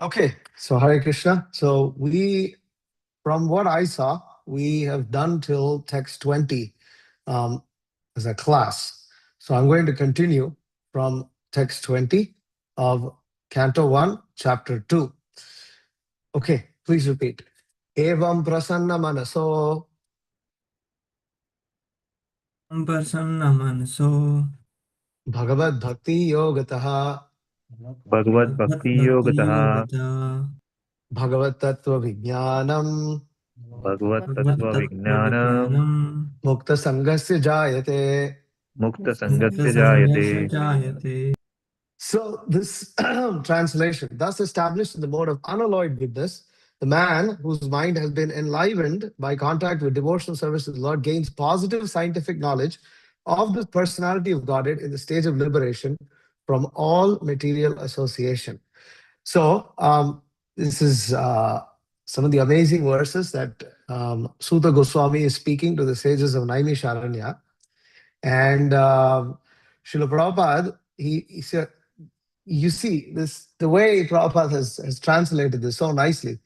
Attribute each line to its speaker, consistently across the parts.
Speaker 1: Okay, so Hare Krishna. So from what I saw, we have done till text 20 um, as a class. So I'm going to continue from text 20 of Canto 1, Chapter 2. Okay, please repeat. Evam prasanna manaso
Speaker 2: Prasanna manaso
Speaker 1: bhagavad bhakti yogataha
Speaker 3: Bhagavad Bhakti
Speaker 2: bhakti
Speaker 3: Yogataha
Speaker 2: yogata
Speaker 1: bhagavad tattva vijnanam
Speaker 3: Bhagavad Tattva
Speaker 2: tattva
Speaker 3: Vijnanam
Speaker 1: mukta sangasya jayate.
Speaker 3: Mukta
Speaker 2: mukta
Speaker 3: Sangasya
Speaker 2: sangyasya
Speaker 3: Jayate.
Speaker 2: jayate.
Speaker 1: So this translation, thus established in the mode of unalloyed goodness, the man whose mind has been enlivened by contact with devotional service to the Lord gains positive scientific knowledge of the personality of Godhead in the stage of liberation from all material association. So this is some of the amazing verses that Sutta Goswami is speaking to the sages of Naimisharanya. And Srila Prabhupada, he said, you see this the way Prabhupada has translated this so nicely.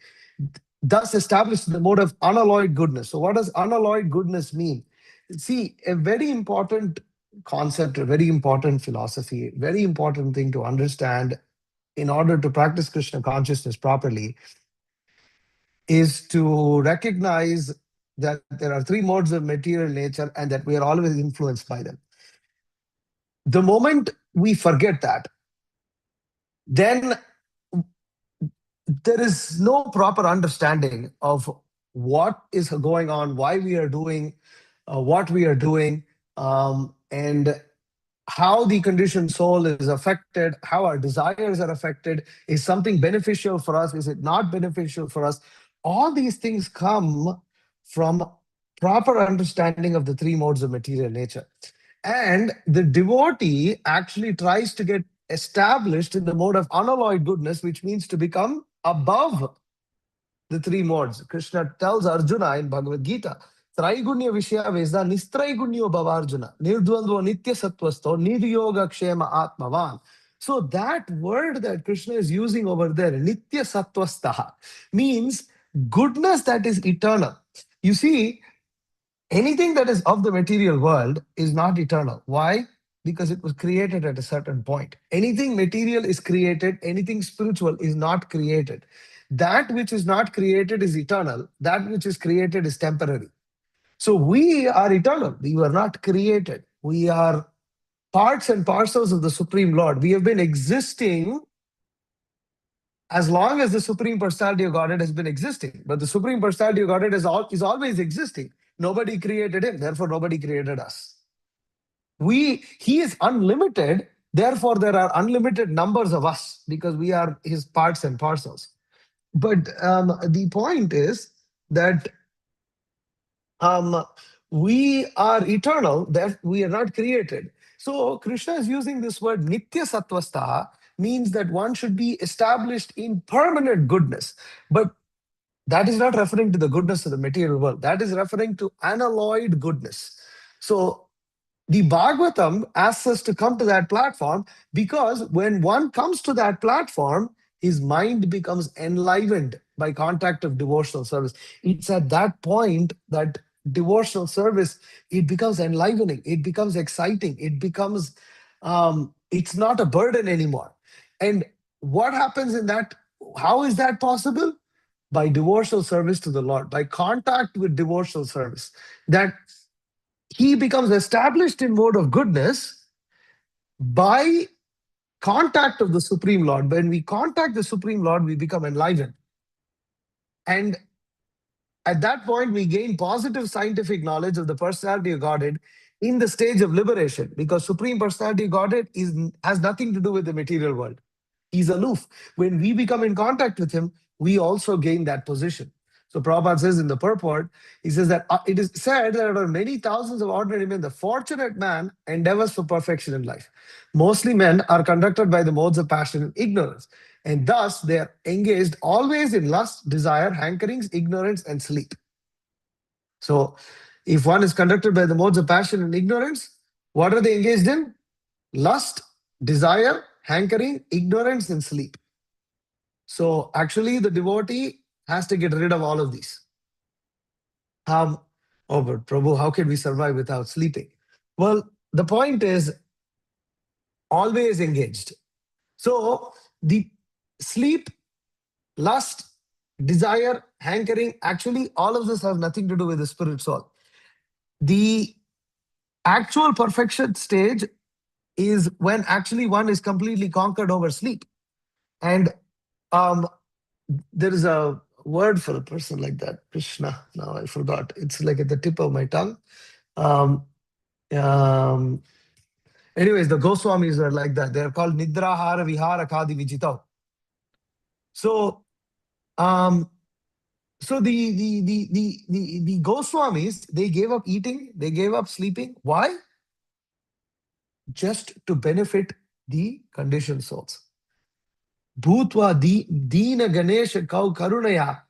Speaker 1: Thus established the mode of unalloyed goodness. So what does unalloyed goodness mean? See, a very important concept, a very important philosophy, very important thing to understand in order to practice Krishna consciousness properly is to recognize that there are three modes of material nature and that we are always influenced by them. The moment we forget that, then there is no proper understanding of what is going on, why we are doing what we are doing, and how the conditioned soul is affected, how our desires are affected. Is something beneficial for us? Is it not beneficial for us? All these things come from proper understanding of the three modes of material nature. And the devotee actually tries to get established in the mode of unalloyed goodness, which means to become above the three modes. Krishna tells Arjuna in Bhagavad Gita, Traigunya Vishya Vesa Nistraigunyo Bhavarjuna, Nirdvandvo Nitya Sattvasto, Niryoga Kshema Atmavan. So that word that Krishna is using over there, Nitya Sattvastaha, means goodness that is eternal. You see, anything that is of the material world is not eternal. Why? Because it was created at a certain point. Anything material is created, anything spiritual is not created. That which is not created is eternal, that which is created is temporary. So we are eternal, we were not created. We are parts and parcels of the Supreme Lord. We have been existing as long as the Supreme Personality of Godhead has been existing. But the Supreme Personality of Godhead is always existing. Nobody created him, therefore nobody created us. He is unlimited, therefore there are unlimited numbers of us because we are his parts and parcels. But the point is that we are eternal, that we are not created. So Krishna is using this word nitya sattvastaha, means that one should be established in permanent goodness. But that is not referring to the goodness of the material world. That is referring to unalloyed goodness. So the Bhagavatam asks us to come to that platform because when one comes to that platform, his mind becomes enlivened by contact of devotional service. It's at that point that devotional service, it becomes enlivening, it becomes exciting, it becomes, it's not a burden anymore. And what happens in that? How is that possible? By devotional service to the Lord, by contact with devotional service. That he becomes established in mode of goodness by contact of the Supreme Lord. When we contact the Supreme Lord, we become enlivened. And at that point, we gain positive scientific knowledge of the personality of Godhead in the stage of liberation, because Supreme Personality of Godhead has nothing to do with the material world. He's aloof. When we become in contact with him, we also gain that position. So Prabhupada says in the purport, he says that it is said that there are many thousands of ordinary men. The fortunate man endeavors for perfection in life. Mostly men are conducted by the modes of passion and ignorance. And thus they are engaged always in lust, desire, hankerings, ignorance, and sleep. So if one is conducted by the modes of passion and ignorance, what are they engaged in? Lust, desire, hankering, ignorance, and sleep. So actually the devotee has to get rid of all of these. Oh, but Prabhu, how can we survive without sleeping? Well, the point is always engaged. So the sleep, lust, desire, hankering, actually all of this have nothing to do with the spirit soul. The actual perfection stage is when actually one is completely conquered over sleep. And there is a word for a person like that, Krishna. Now I forgot. It's like at the tip of my tongue. Um, um, anyways, the Goswamis are like that. They're called Nidrahara Vihara Kadi Vijitao. So, so the Goswamis, they gave up eating, they gave up sleeping. Why? Just to benefit the conditioned souls. Bhutva Dina Ganesha Kau Karunaya.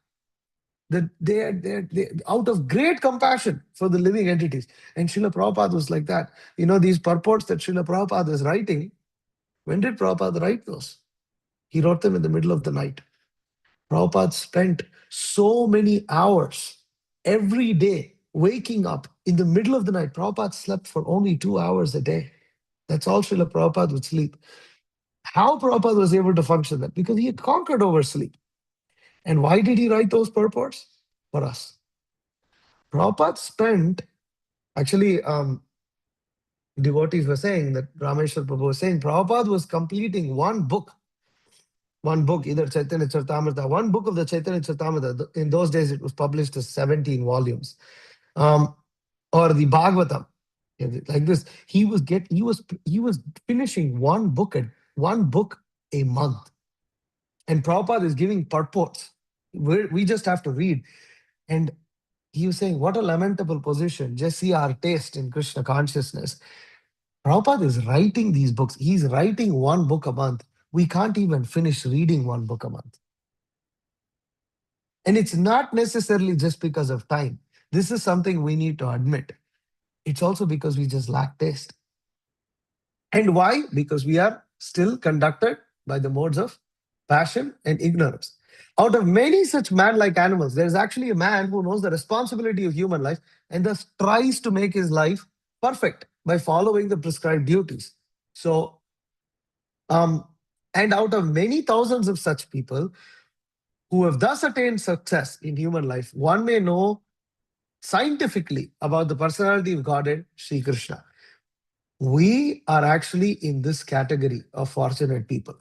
Speaker 1: That they out of great compassion for the living entities. And Srila Prabhupada was like that. You know, these purports that Srila Prabhupada is writing, when did Prabhupada write those? He wrote them in the middle of the night. Prabhupada spent so many hours every day waking up in the middle of the night. Prabhupada slept for only 2 hours a day. That's all Srila Prabhupada would sleep. How Prabhupada was able to function that? Because he had conquered over sleep. And why did he write those purports? For us. Prabhupada spent, actually, devotees were saying that Rameshwar Prabhu was saying, Prabhupada was completing one book, either Chaitanya Charitamrita, one book of the Chaitanya Charitamrita. In those days, it was published as 17 volumes. Or the Bhagavatam, like this. He was finishing one book a month. And Prabhupada is giving purports. We just have to read. And he was saying, what a lamentable position. Just see our taste in Krishna consciousness. Prabhupada is writing these books. He's writing one book a month. We can't even finish reading one book a month. And it's not necessarily just because of time. This is something we need to admit. It's also because we just lack taste. And why? Because we are still conducted by the modes of passion and ignorance. Out of many such man-like animals, there is actually a man who knows the responsibility of human life and thus tries to make his life perfect by following the prescribed duties. So, and out of many thousands of such people who have thus attained success in human life, one may know scientifically about the personality of Godhead, Sri Krishna. We are actually in this category of fortunate people.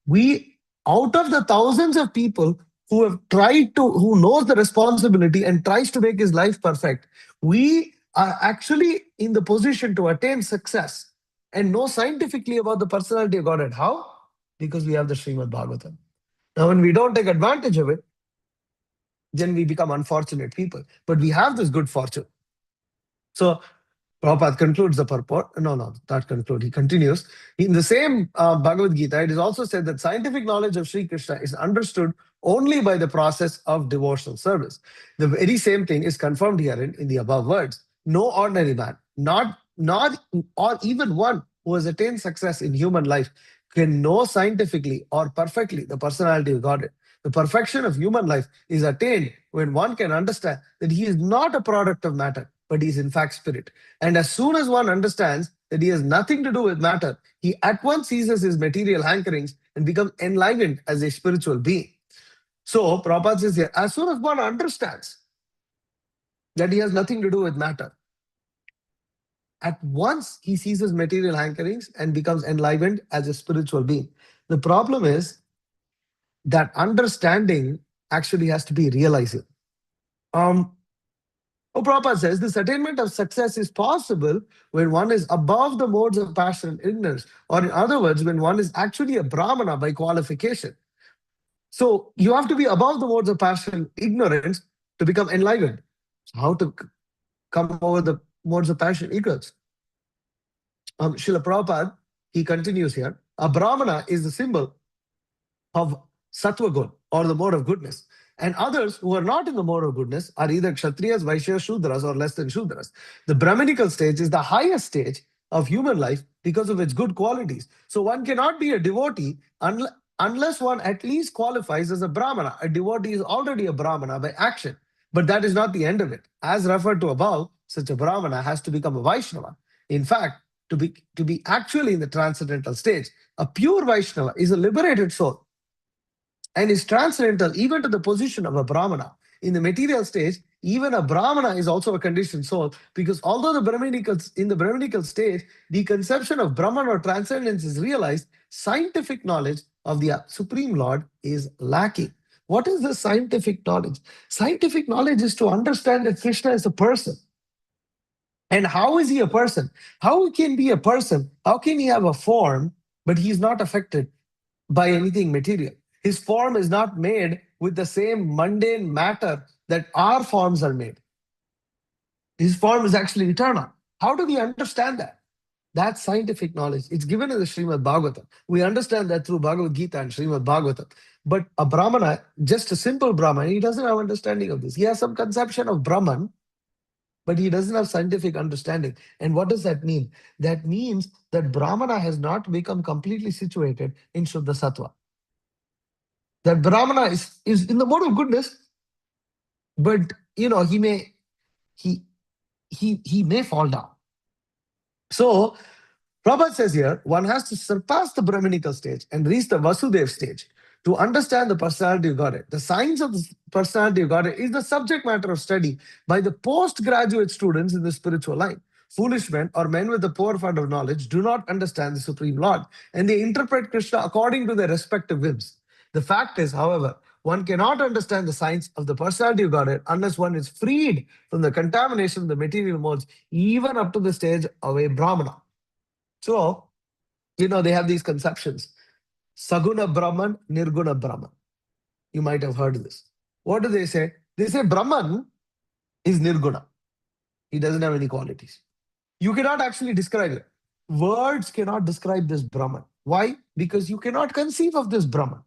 Speaker 1: We, out of the thousands of people who have who knows the responsibility and tries to make his life perfect, we are actually in the position to attain success and know scientifically about the personality of Godhead. How? Because we have the Srimad Bhagavatam. Now, when we don't take advantage of it, then we become unfortunate people. But we have this good fortune. So Prabhupada concludes the purport. No, not conclude. He continues. In the same Bhagavad Gita, it is also said that scientific knowledge of Sri Krishna is understood only by the process of devotional service. The very same thing is confirmed here in the above words. No ordinary man, not or even one who has attained success in human life can know scientifically or perfectly the personality of Godhead. The perfection of human life is attained when one can understand that he is not a product of matter, but he is in fact spirit. And as soon as one understands that he has nothing to do with matter, he at once ceases his material hankerings and becomes enlivened as a spiritual being. So Prabhupada says here, as soon as one understands that he has nothing to do with matter, at once he ceases material hankerings and becomes enlivened as a spiritual being. The problem is that understanding actually has to be realizing. Prabhupada says this attainment of success is possible when one is above the modes of passion and ignorance, or in other words, when one is actually a Brahmana by qualification. So you have to be above the modes of passion and ignorance to become enlivened. How to come over the modes of passion and ignorance? Srila Prabhupada, he continues here, a Brahmana is the symbol of Sattva Gun, or the mode of goodness. And others who are not in the mode of goodness are either Kshatriyas, Vaishyas, Shudras, or less than Shudras. The Brahminical stage is the highest stage of human life because of its good qualities. So one cannot be a devotee unless one at least qualifies as a Brahmana. A devotee is already a Brahmana by action, but that is not the end of it. As referred to above, such a Brahmana has to become a Vaishnava. In fact, to be actually in the transcendental stage, a pure Vaishnava is a liberated soul and is transcendental even to the position of a Brahmana. In the material stage, even a Brahmana is also a conditioned soul, because although in the Brahminical stage, the conception of Brahman or transcendence is realized, scientific knowledge of the Supreme Lord is lacking. What is the scientific knowledge? Scientific knowledge is to understand that Krishna is a person. And how is he a person? How can he be a person? How can he have a form, but he's not affected by anything material? His form is not made with the same mundane matter that our forms are made. His form is actually eternal. How do we understand that? That's scientific knowledge. It's given in the Srimad Bhagavatam. We understand that through Bhagavad Gita and Srimad Bhagavatam. But a Brahmana, just a simple Brahman, he doesn't have understanding of this. He has some conception of Brahman, but he doesn't have scientific understanding. And what does that mean? That means that Brahmana has not become completely situated in Shuddha Sattva. That Brahmana is in the mode of goodness, but he may fall down. So Prabhupada says here, one has to surpass the Brahminical stage and reach the Vasudev stage to understand the personality of Godhead. The science of the personality of Godhead is the subject matter of study by the postgraduate students in the spiritual line. Foolish men or men with a poor fund of knowledge do not understand the Supreme Lord, and they interpret Krishna according to their respective whims. The fact is, however, one cannot understand the science of the personality of Godhead unless one is freed from the contamination of the material modes, even up to the stage of a Brahmana. So, they have these conceptions. Saguna Brahman, Nirguna Brahman. You might have heard this. What do they say? They say Brahman is Nirguna. He doesn't have any qualities. You cannot actually describe it. Words cannot describe this Brahman. Why? Because you cannot conceive of this Brahman.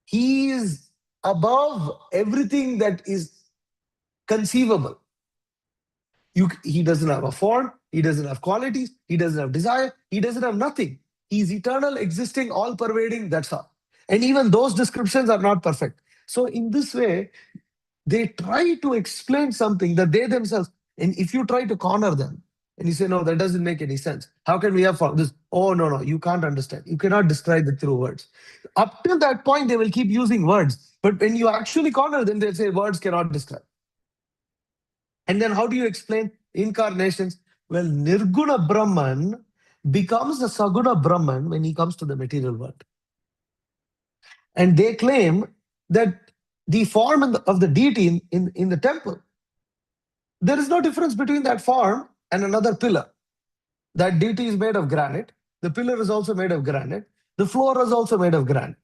Speaker 1: He is above everything that is conceivable. He doesn't have a form, he doesn't have qualities, he doesn't have desire, he doesn't have nothing. He's eternal, existing, all-pervading, that's all. And even those descriptions are not perfect. So in this way, they try to explain something that they themselves, and if you try to corner them, and you say, no, that doesn't make any sense. How can we have this? Oh, no, you can't understand. You cannot describe it through words. Up till that point, they will keep using words. But when you actually corner them, they'll say words cannot describe. And then how do you explain incarnations? Well, Nirguna Brahman becomes a Saguna Brahman when he comes to the material world. And they claim that the form of the deity in the temple, there is no difference between that form and another pillar. That deity is made of granite. The pillar is also made of granite. The floor is also made of granite.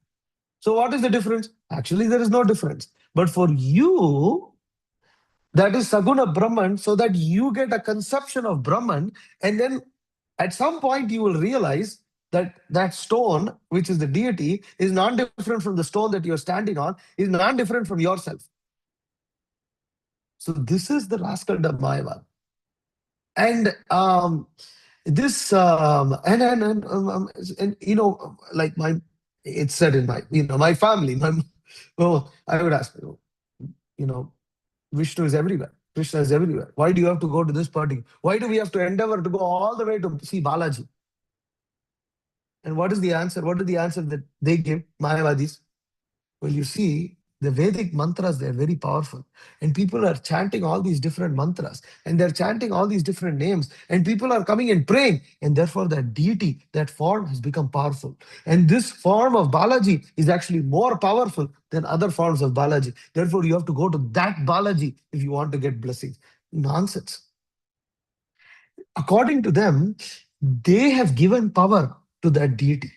Speaker 1: So what is the difference? Actually, there is no difference. But for you, that is Saguna Brahman, so that you get a conception of Brahman, and then at some point you will realize that that stone, which is the deity, is not different from the stone that you're standing on, is not different from yourself. So this is the rascaldom Mayavad. And this like it's said in my family, I would ask, Vishnu is everywhere. Krishna is everywhere. Why do you have to go to this party? Why do we have to endeavor to go all the way to see Balaji? And what is the answer? What is the answer that they give, Mayavadis? Well, you see, the Vedic mantras, they're very powerful. And people are chanting all these different mantras. And they're chanting all these different names. And people are coming and praying. And therefore, that deity, that form has become powerful. And this form of Balaji is actually more powerful than other forms of Balaji. Therefore, you have to go to that Balaji if you want to get blessings. Nonsense. According to them, they have given power to that deity.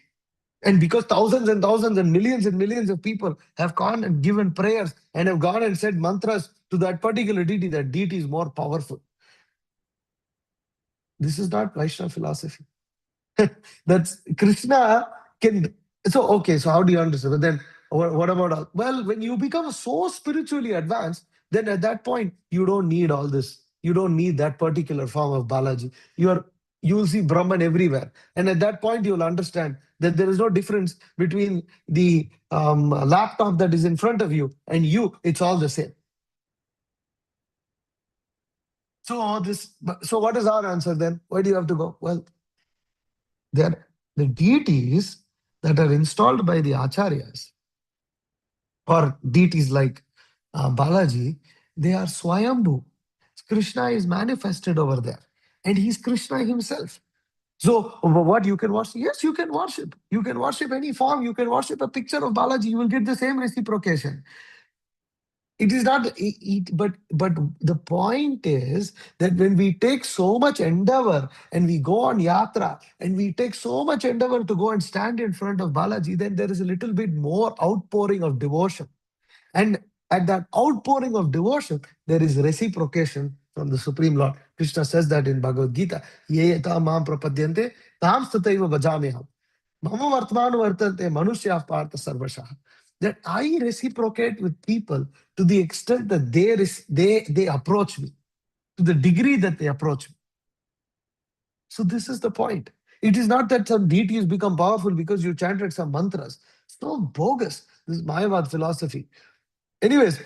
Speaker 1: And because thousands and thousands and millions of people have gone and given prayers and have gone and said mantras to that particular deity, that deity is more powerful. This is not Vaishnava philosophy. That's Krishna can. So how do you understand? But then what about? Well, when you become so spiritually advanced, then at that point, you don't need all this. You don't need that particular form of Balaji. you will see Brahman everywhere. And at that point, you will understand that there is no difference between the laptop that is in front of you and you. It's all the same. So what is our answer then? Why do you have to go? Well, they're the deities that are installed by the acharyas or deities like Balaji, they are Swayambhu. Krishna is manifested over there, and he's Krishna himself. So what you can worship? Yes, you can worship. You can worship any form. You can worship a picture of Balaji. You will get the same reciprocation. It is not, but the point is that when we take so much endeavor and we go on yatra and we take so much endeavor to go and stand in front of Balaji, then there is a little bit more outpouring of devotion. And at that outpouring of devotion, there is reciprocation from the Supreme Lord. Krishna says that in Bhagavad Gita, Ye yata mam prapadyante, tam stataiva bhajameham. Mama vartmanu vartante manushya partha sarvashah. That I reciprocate with people to the extent that they approach me, to the degree that they approach me. So this is the point. It is not that some deities become powerful because you chanted some mantras. It's so bogus. This is Mayavad philosophy. Anyways,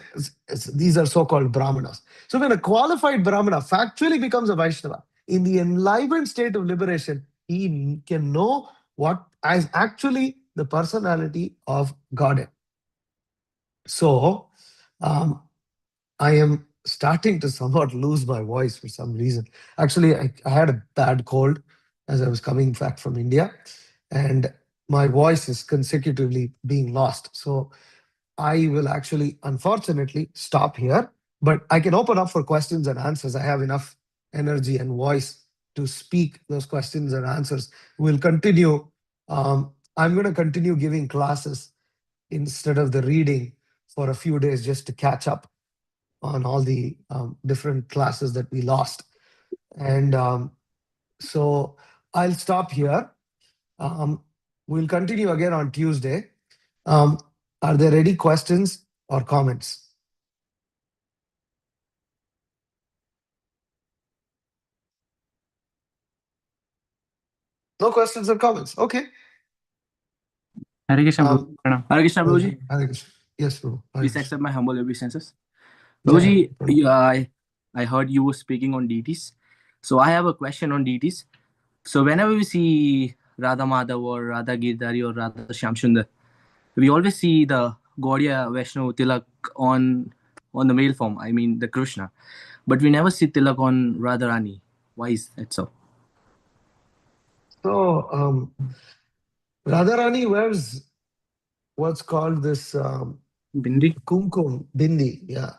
Speaker 1: these are so-called Brahmanas. So when a qualified Brahmana factually becomes a Vaishnava, in the enlivened state of liberation, he can know what is actually the personality of Godhead. So I am starting to somewhat lose my voice for some reason. Actually, I had a bad cold as I was coming back from India, and my voice is consecutively being lost. So I will actually, unfortunately, stop here, but I can open up for questions and answers. I have enough energy and voice to speak those questions and answers. We'll continue. I'm going to continue giving classes instead of the reading for a few days just to catch up on all the different classes that we lost. And so I'll stop here. We'll continue again on Tuesday. Are there any questions or comments? No questions or comments. Okay.
Speaker 4: Hare Krishna, Prabhu. Hare Krishna, Prabhuji.
Speaker 1: Hare Krishna. Yes, Prabhu.
Speaker 4: Please accept my humble obeisances.
Speaker 1: Yeah,
Speaker 4: Prabhuji,
Speaker 1: Prabhu.
Speaker 4: I heard you were speaking on deities. So I have a question on deities. So whenever we see Radha Madhav or Radha Girdhari or Radha Shyamsundar, we always see the Gaudiya Vaishnava Tilak on the male form, I mean the Krishna. But we never see Tilak on Radharani. Why is that so?
Speaker 1: So Radharani wears what's called this
Speaker 4: Bindi?
Speaker 1: kumkum, bindi, yeah.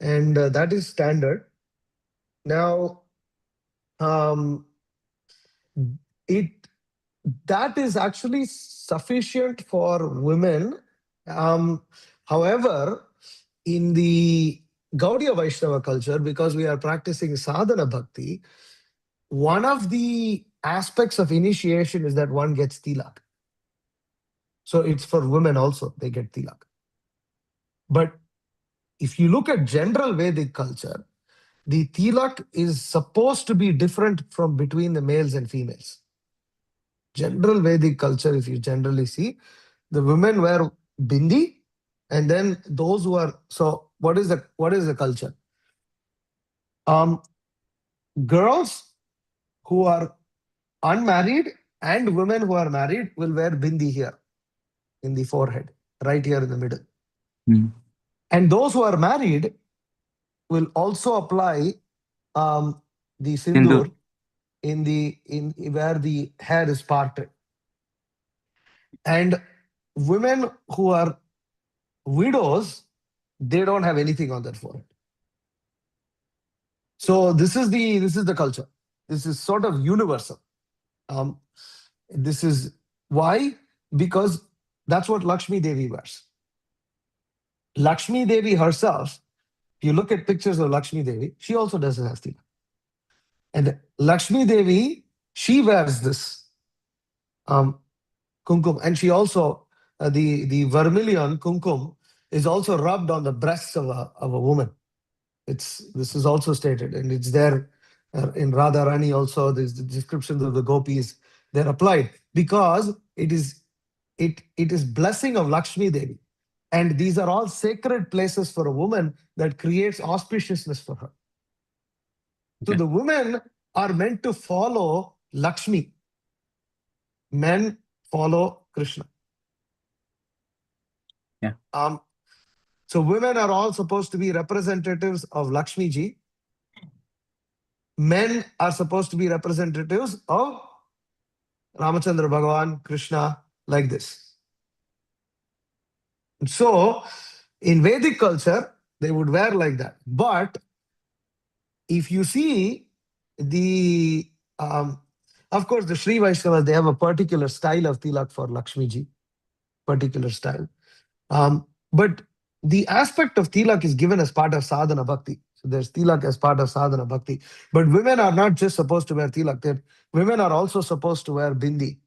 Speaker 1: And that is standard. Now, that is actually sufficient for women. However, in the Gaudiya Vaishnava culture, because we are practicing sadhana bhakti, one of the aspects of initiation is that one gets tilak. So it's for women also, they get tilak. But if you look at general Vedic culture, the tilak is supposed to be different from between the males and females. General Vedic culture, if you generally see, the women wear bindi, and then those who are, so what is the culture? Girls who are unmarried and women who are married will wear bindi here in the forehead, right here in the middle. And those who are married will also apply the sindoor in where the hair is parted. And women who are widows, they don't have anything on their forehead. So this is the culture. This is sort of universal. This is why? Because that's what Lakshmi Devi wears. Lakshmi Devi herself, if you look at pictures of Lakshmi Devi, she also doesn't have tilak. And Lakshmi Devi, she wears this kumkum, and she also, the vermilion kumkum is also rubbed on the breasts of a woman. This is also stated, and it's there In Radharani also, there's the descriptions of the gopis, they're applied because it is blessing of Lakshmi Devi. And these are all sacred places for a woman that creates auspiciousness for her. So
Speaker 4: Okay.
Speaker 1: the women are meant to follow Lakshmi. Men follow Krishna.
Speaker 4: Yeah.
Speaker 1: So women are all supposed to be representatives of Lakshmi ji. Men are supposed to be representatives of Ramachandra Bhagavan, Krishna, like this. So in Vedic culture, they would wear like that. But if you see the, of course, the Sri Vaishnavas, they have a particular style of tilak for Lakshmi ji, particular style. But the aspect of tilak is given as part of sadhana bhakti. So there's tilak as part of sadhana bhakti. But women are not just supposed to wear tilak. Women are also supposed to wear bindi.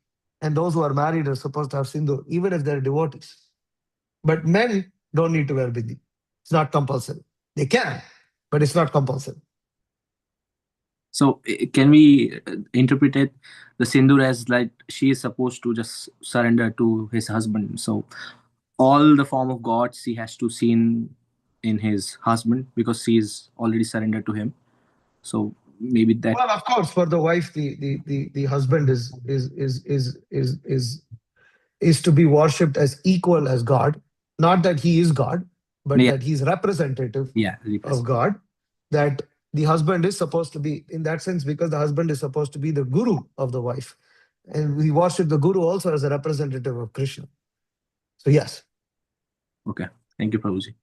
Speaker 1: And those who are married are supposed to have sindoor, even if they're devotees. But men don't need to wear bindi. It's not compulsory. They can, but it's not compulsory.
Speaker 4: So can we interpret it, the sindoor, as like she is supposed to just surrender to his husband? So all the form of God she has to see in his husband because she is already surrendered to him. So maybe that.
Speaker 1: Well, of course, for the wife, the husband is to be worshipped as equal as God. Not that he is God, but
Speaker 4: Yeah.
Speaker 1: that he's representative
Speaker 4: Yeah,
Speaker 1: of God. That the husband is supposed to be, in that sense, because the husband is supposed to be the guru of the wife. And we worship the guru also as a representative of Krishna. So yes.
Speaker 4: Okay. Thank you, Prabhuji.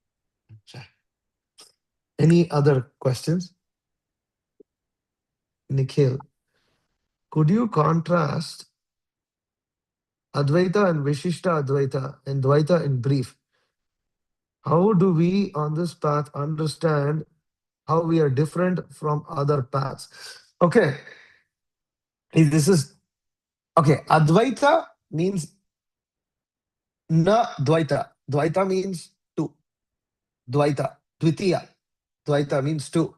Speaker 1: Any other questions? Nikhil, could you contrast Advaita and Vishishta Advaita and Dvaita in brief? How do we on this path understand how we are different from other paths? Okay. This is okay. Advaita means na Dvaita. Dvaita means two. Dvaita. Dvitiya. Dvaita means two.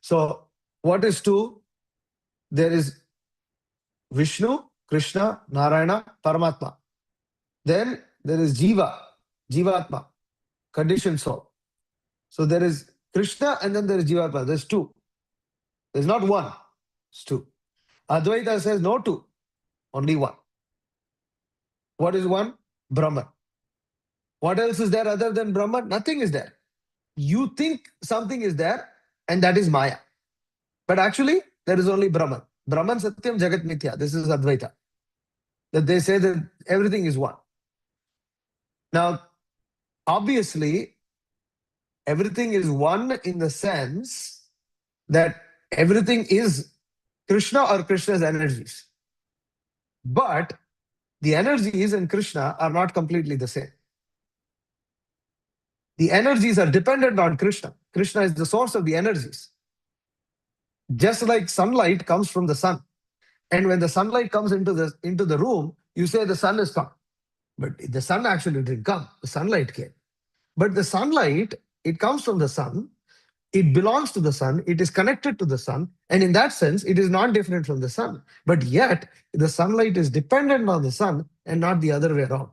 Speaker 1: So what is two? There is Vishnu, Krishna, Narayana, Paramatma. Then there is Jiva, Jivatma, conditioned soul. So there is Krishna and then there is Jivatma. There's two. There's not one. It's two. Advaita says no two, only one. What is one? Brahman. What else is there other than Brahman? Nothing is there. You think something is there and that is Maya. But actually, there is only Brahman. Brahman Satyam Jagat Mithya. This is Advaita. That they say that everything is one. Now, obviously, everything is one in the sense that everything is Krishna or Krishna's energies. But the energies in Krishna are not completely the same. The energies are dependent on Krishna. Krishna is the source of the energies. Just like sunlight comes from the sun. And when the sunlight comes into the room, you say the sun has come. But the sun actually didn't come. The sunlight came. But the sunlight, it comes from the sun. It belongs to the sun. It is connected to the sun. And in that sense, it is not different from the sun. But yet, the sunlight is dependent on the sun and not the other way around.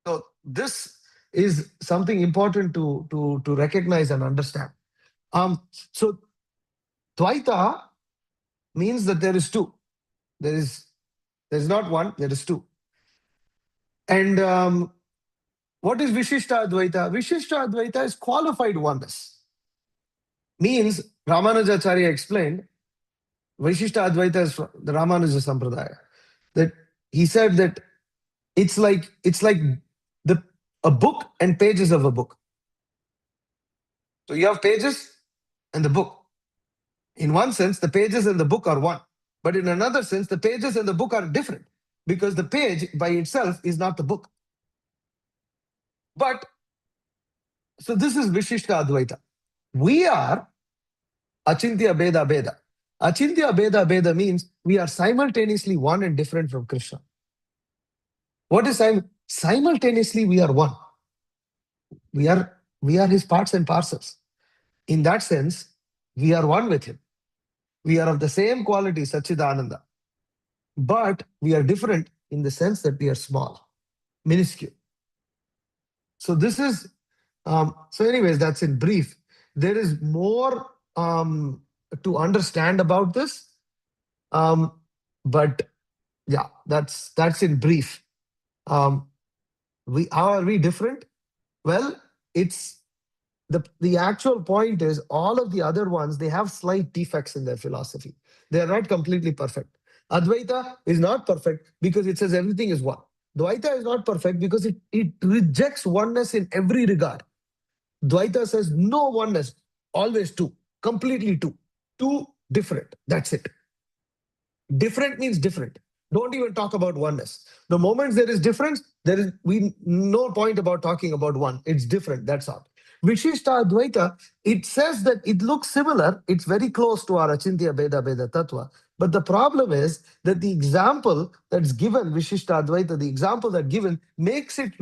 Speaker 1: So this is something important to recognize and understand. So Dvaita means that there is two. There's not one, there is two. And what is Vishishta Advaita? Vishishta Advaita is qualified oneness. Means, Ramanujacharya explained, Vishishta Advaita is from the Ramanuja Sampradaya. That he said that it's like a book and pages of a book. So you have pages and the book. In one sense, the pages and the book are one. But in another sense, the pages and the book are different because the page by itself is not the book. But, so this is Vishishta Advaita. We are Achintya Beda Beda. Achintya Beda Beda means we are simultaneously one and different from Krishna. What is simultaneously we are one. We are his parts and parcels. In that sense, we are one with him. We are of the same quality, Satchidananda. But we are different in the sense that we are small, minuscule. So this is, so anyways, that's in brief. There is more to understand about this. But yeah, that's in brief. How are we different? Well, it's the actual point is all of the other ones, they have slight defects in their philosophy. They are not completely perfect. Advaita is not perfect because it says everything is one. Dvaita is not perfect because it rejects oneness in every regard. Dvaita says no oneness, always two, completely two. Two different, that's it. Different means different. Don't even talk about oneness. The moment there is difference, there is no point about talking about one. It's different, that's all. Vishishta Advaita, it says that it looks similar. It's very close to our Achintya Beda Beda Tattva. But the problem is that the example that's given, Vishishta Advaita, the example that's given makes it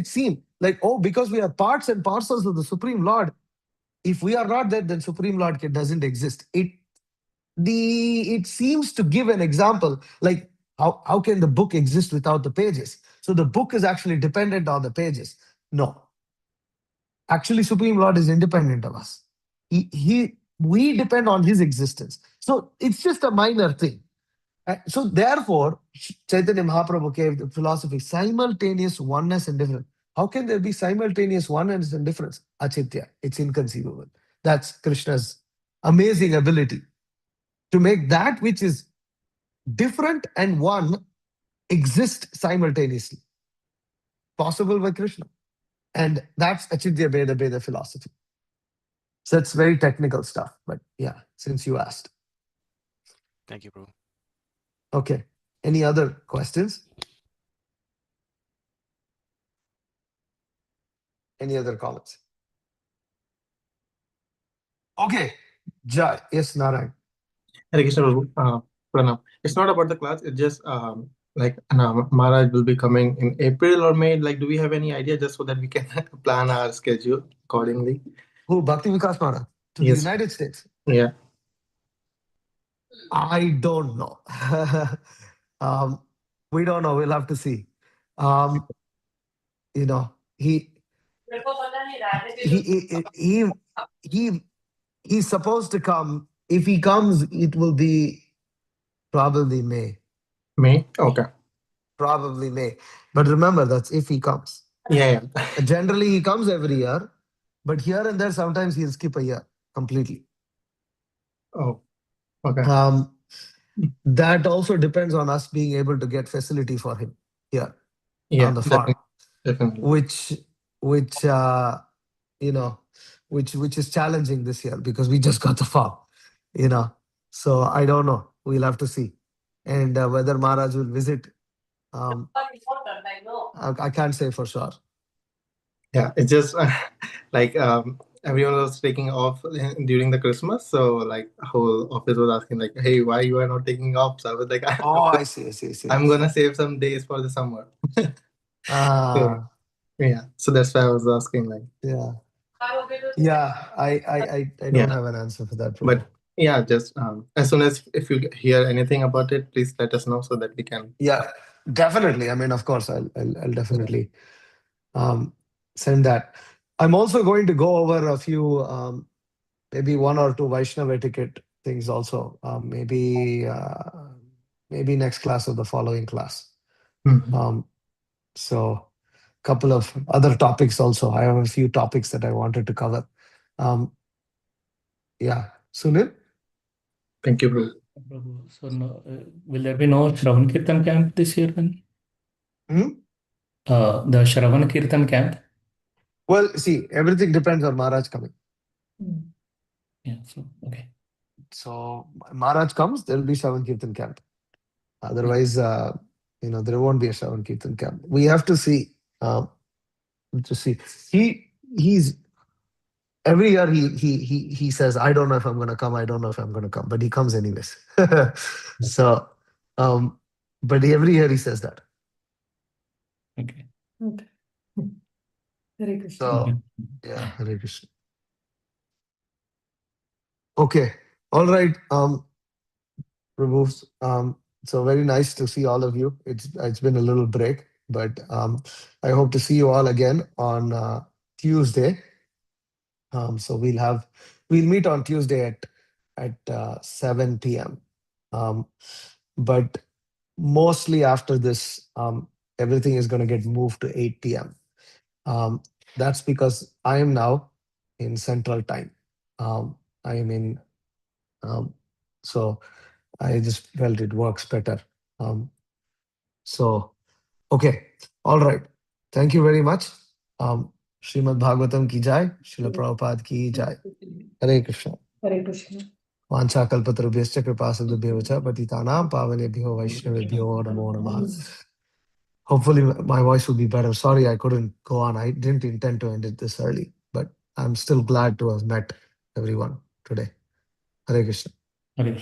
Speaker 1: seem like, oh, because we are parts and parcels of the Supreme Lord, if we are not there, then Supreme Lord doesn't exist. It seems to give an example like how can the book exist without the pages? So the book is actually dependent on the pages. No. Actually, Supreme Lord is independent of us. We depend on his existence. So it's just a minor thing. So therefore, Chaitanya Mahaprabhu gave the philosophy simultaneous oneness and difference. How can there be simultaneous oneness and difference? Achintya. It's inconceivable. That's Krishna's amazing ability to make that which is different and one exist simultaneously. Possible by Krishna. And that's Achintya Beda Beda philosophy. So it's very technical stuff. But yeah, since you asked.
Speaker 5: Thank you, Prabhu.
Speaker 1: Okay. Any other questions? Any other comments? Okay. Jai. Yes, Narayan.
Speaker 6: Hare Krishna Prabhu. Pranam. It's not about the class. It's just like Maharaj will be coming in April or May. Like, do we have any idea just so that we can plan our schedule accordingly?
Speaker 1: Who? Bhakti Vikas Maharaj to
Speaker 6: Yes.
Speaker 1: the United States?
Speaker 6: Yeah.
Speaker 1: I don't know. We don't know. We'll have to see. You know, he's supposed to come. If he comes, it will be probably May.
Speaker 6: May? Okay.
Speaker 1: Probably May. But remember, that's if he comes.
Speaker 6: Yeah.
Speaker 1: Generally, he comes every year. But here and there, sometimes he'll skip a year completely.
Speaker 6: Oh, okay.
Speaker 1: That also depends on us being able to get facility for him here on the farm.
Speaker 6: Definitely.
Speaker 1: Which is challenging this year because we just got the farm, So I don't know. We'll have to see. And whether Maharaj will visit, I can't say for sure.
Speaker 6: Yeah, it's just like everyone was taking off during the Christmas, so like whole office was asking like, "Hey, why you are not taking off?" So I was like,
Speaker 1: I see.
Speaker 6: I'm gonna save some days for the summer."
Speaker 1: Ah,
Speaker 6: So that's why I was asking like.
Speaker 1: Yeah. I don't have an answer for that.
Speaker 6: But yeah, just as soon as if you hear anything about it, please let us know so that we can.
Speaker 1: Yeah, definitely. I mean, of course, I'll definitely send that. I'm also going to go over a few, maybe one or two Vaishnava etiquette things also. Maybe next class or the following class. So a couple of other topics also. I have a few topics that I wanted to cover. Yeah, Sunil?
Speaker 6: Thank you, Prabhu.
Speaker 7: Prabhu. So will there be no Shravan Kirtan camp this year then? The Shravan Kirtan camp?
Speaker 1: Well, see, everything depends on Maharaj coming.
Speaker 7: Yeah, so, okay.
Speaker 1: So Maharaj comes, there will be Shravan Kirtan camp. Otherwise, there won't be a Shravan Kirtan camp. We have to see. He's every year he says, I don't know if I'm going to come. I don't know if I'm going to come, but he comes anyways. So, but every year he says that.
Speaker 7: Okay.
Speaker 8: Hare Krishna.
Speaker 1: So, yeah, Hare Krishna. Okay. All right. Prabhu. So very nice to see all of you. It's been a little break, but I hope to see you all again on Tuesday. So we'll meet on Tuesday at 7 p.m. But mostly after this, everything is going to get moved to 8 p.m. That's because I am now in Central Time. I am in, so I just felt it works better. So, okay. All right. Thank you very much. Srimad Bhagavatam ki jai, Srila Prabhupada ki jai. Hare Krishna.
Speaker 8: Hare Krishna.
Speaker 1: Vancha kalpatarubhyascha kripasadubhyo vacha patitanam pavanebhyo vaishnavebhyo namo namah. Hopefully my voice will be better. Sorry I couldn't go on. I didn't intend to end it this early, but I'm still glad to have met everyone today. Hare Krishna.
Speaker 7: Hare Krishna.